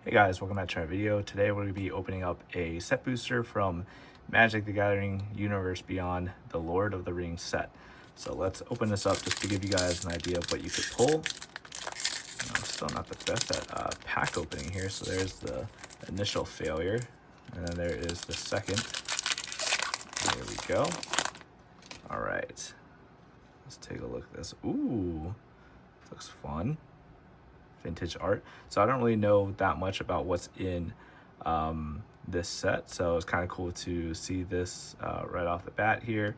Hey guys, welcome back to our video. Today we're going to be opening up a set booster from Magic the Gathering Universe Beyond the Lord of the Rings set. So let's open this up just to give you guys an idea of what you could pull. I'm still not the best at pack opening here, so there's the initial failure. And then there is the second. There we go. All right. Let's take a look at this. Ooh, this looks fun. Vintage art. So I don't really know that much about what's in this set, so it's kind of cool to see this right off the bat here.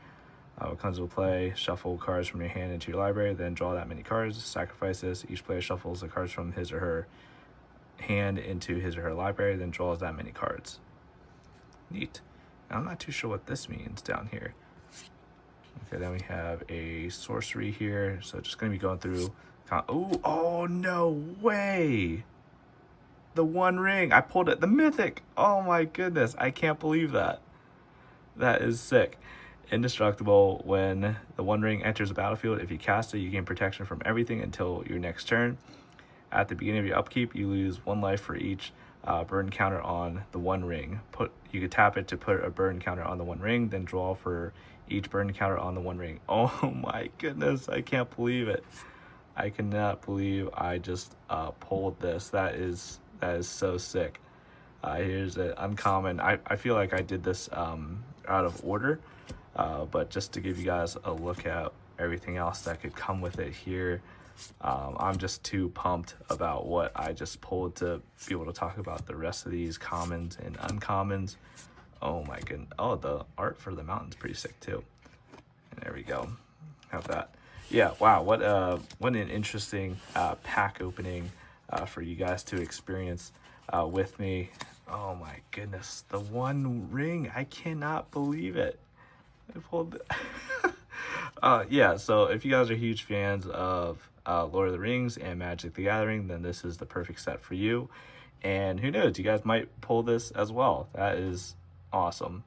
What comes into play: shuffle cards from your hand into your library, then draw that many cards. Sacrifice this. Each player shuffles the cards from his or her hand into his or her library, then draws that many cards. Neat. Now, I'm not too sure what this means down here. Okay, then we have a sorcery here, so just going to be going through. Ooh, oh no way! The One Ring, I pulled it, the Mythic. Oh my goodness, I can't believe that. That is sick. Indestructible. When the One Ring enters the battlefield, if you cast it, you gain protection from everything until your next turn. At the beginning of your upkeep, you lose 1 life for each burn counter on the One Ring. You could tap it to put a burn counter on the One Ring, then draw for each burn counter on the One Ring. Oh my goodness, I can't believe it. I cannot believe I just pulled this. That is so sick. Here's an uncommon. I feel like I did this out of order, but just to give you guys a look at everything else that could come with it here. I'm just too pumped about what I just pulled to be able to talk about the rest of these commons and uncommons. Oh my goodness. Oh, the art for the mountain's pretty sick too. And there we go. Have that. Yeah, wow, what an interesting pack opening for you guys to experience with me. Oh my goodness, the One Ring, I cannot believe it. I pulled yeah, so if you guys are huge fans of Lord of the Rings and Magic the Gathering, then this is the perfect set for you. And who knows, you guys might pull this as well. That is awesome.